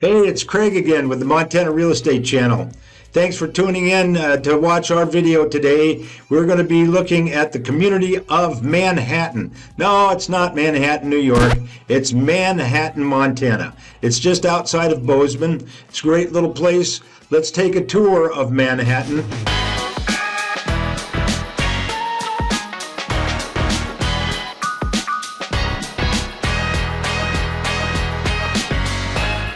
Hey, it's Craig again with the Montana Real Estate Channel. Thanks for tuning in to watch our video today. We're going to be looking at the community of Manhattan. No, it's not Manhattan, New York. It's Manhattan, Montana. It's just outside of Bozeman. It's a great little place. Let's take a tour of Manhattan.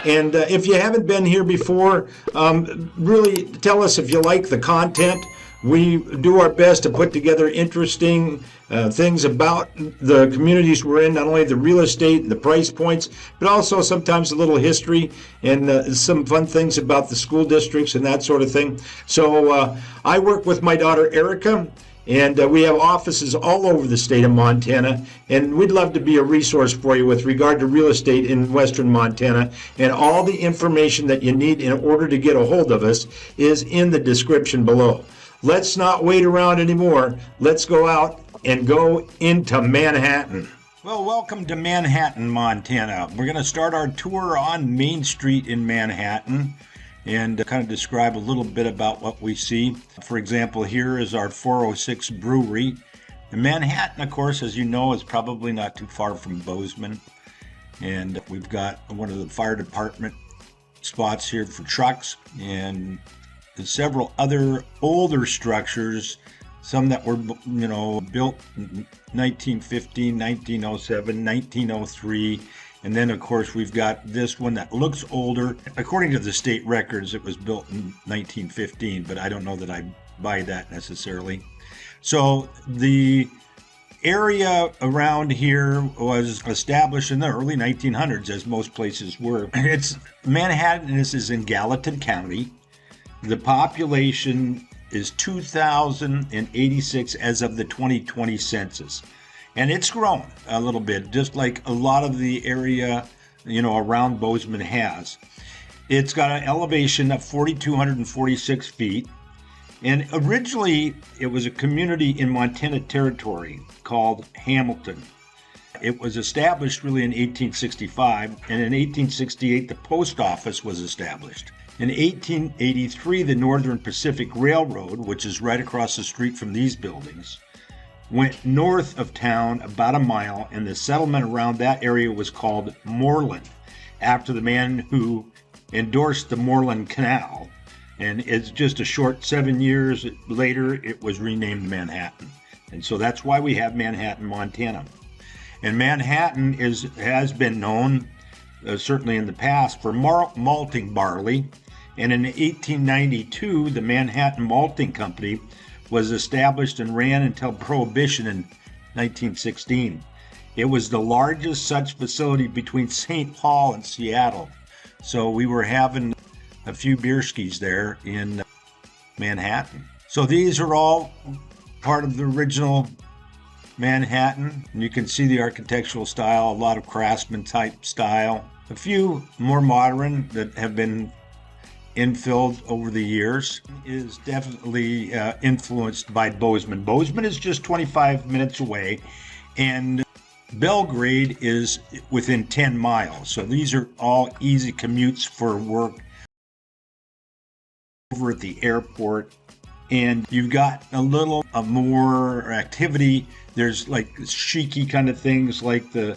And if you haven't been here before, really tell us if you like the content. We do our best to put together interesting things about the communities we're in, not only the real estate and the price points, but also sometimes a little history and some fun things about the school districts and that sort of thing. So I work with my daughter Erica, and we have offices all over the state of Montana, and we'd love to be a resource for you with regard to real estate in western Montana. And all the information that you need in order to get a hold of us is in the description below. Let's not wait around anymore. Let's go out and go into Manhattan. Well, welcome to Manhattan, Montana. We're going to start our tour on Main Street in Manhattan and kind of describe a little bit about what we see. For example, here is our 406 Brewery. And Manhattan, of course, as you know, is probably not too far from Bozeman. And we've got one of the fire department spots here for trucks, and several other older structures, some that were, built in 1915, 1907, 1903. And then, of course, we've got this one that looks older. According to the state records, it was built in 1915, but I don't know that I buy that necessarily. So the area around here was established in the early 1900s, as most places were. Manhattan is in Gallatin County. The population is 2,086 as of the 2020 census. And it's grown a little bit, just like a lot of the area, around Bozeman has. It's got an elevation of 4,246 feet. And originally, it was a community in Montana Territory called Hamilton. It was established really in 1865, and in 1868, the post office was established. In 1883, the Northern Pacific Railroad, which is right across the street from these buildings, went north of town about a mile, and the settlement around that area was called Moreland, after the man who endorsed the Moreland Canal. And it's just a short 7 years later, it was renamed Manhattan. And so that's why we have Manhattan, Montana. And Manhattan has been known, certainly in the past, for malting barley. And in 1892, the Manhattan Malting Company was established and ran until Prohibition in 1916. It was the largest such facility between St. Paul and Seattle. So we were having a few beerskis there in Manhattan. So these are all part of the original Manhattan. And you can see the architectural style, a lot of craftsman type style. A few more modern that have been infilled over the years, is definitely influenced by Bozeman. Bozeman is just 25 minutes away, and Belgrade is within 10 miles. So these are all easy commutes for work over at the airport. And you've got a little more activity. There's like chic-y kind of things, like the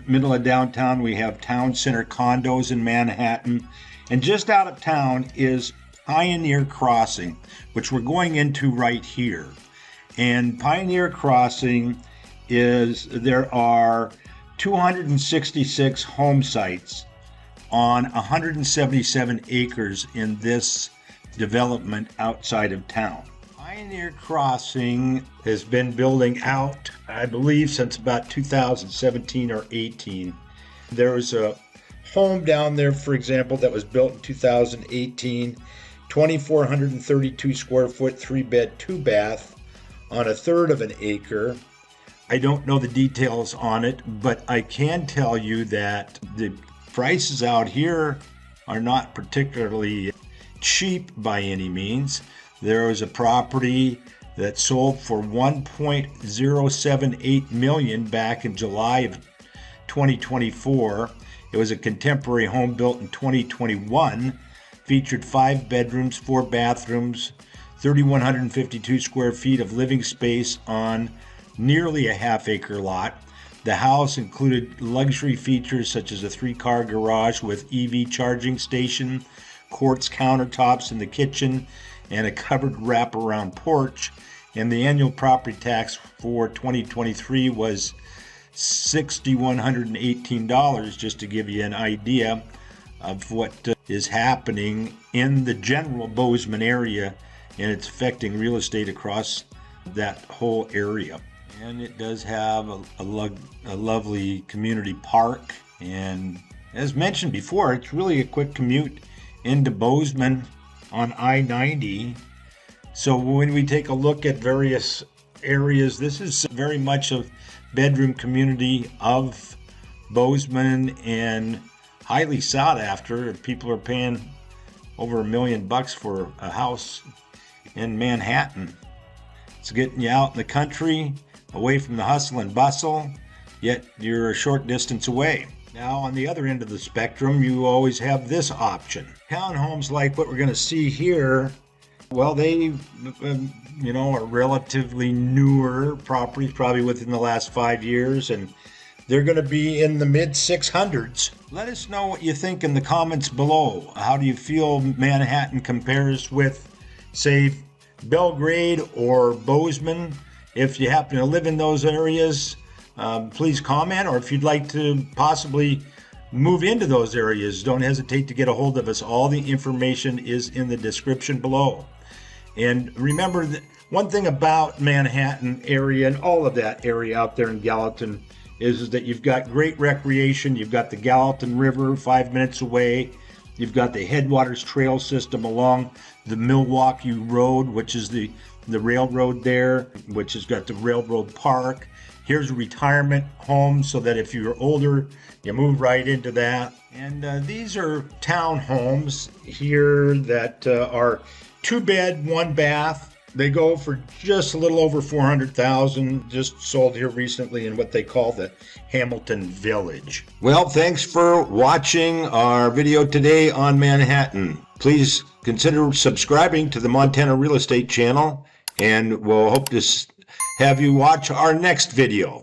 middle of downtown. We have town center condos in Manhattan. And just out of town is Pioneer Crossing, which we're going into right here. And Pioneer Crossing there are 266 home sites on 177 acres in this development outside of town. Pioneer Crossing has been building out, I believe, since about 2017 or 18. There was a home down there, for example, that was built in 2018, 2,432 square foot, 3-bed, 2-bath on a third of an acre. I don't know the details on it, but I can tell you that the prices out here are not particularly cheap by any means. There was a property that sold for $1.078 million back in July of 2024. It was a contemporary home built in 2021, featured 5 bedrooms, 4 bathrooms, 3,152 square feet of living space on nearly a half-acre lot. The house included luxury features such as a 3-car garage with EV charging station, quartz countertops in the kitchen, and a covered wraparound porch. And the annual property tax for 2023 was $6,118, just to give you an idea of what is happening in the general Bozeman area, and it's affecting real estate across that whole area. And it does have a lovely community park, and as mentioned before, it's really a quick commute into Bozeman on I-90. So when we take a look at various areas, this is very much a bedroom community of Bozeman and highly sought after. People are paying over $1 million for a house in Manhattan. It's getting you out in the country, away from the hustle and bustle, yet you're a short distance away. Now, on the other end of the spectrum, you always have this option. Townhomes like what we're going to see here, well, they, are relatively newer properties, probably within the last 5 years, and they're going to be in the mid-600s. Let us know what you think in the comments below. How do you feel Manhattan compares with, say, Belgrade or Bozeman? If you happen to live in those areas, please comment, or if you'd like to possibly move into those areas, don't hesitate to get a hold of us. All the information is in the description below. And remember, that one thing about Manhattan area and all of that area out there in Gallatin is that you've got great recreation. You've got the Gallatin River 5 minutes away. You've got the Headwaters Trail system along the Milwaukee Road, which is the railroad there, which has got the railroad park. Here's a retirement home so that if you're older, you move right into that. And these are townhomes here that are 2-bed, 1-bath. They go for just a little over $400,000, just sold here recently in what they call the Hamilton Village. Well, thanks for watching our video today on Manhattan. Please consider subscribing to the Montana Real Estate channel, and we'll hope to have you watch our next video.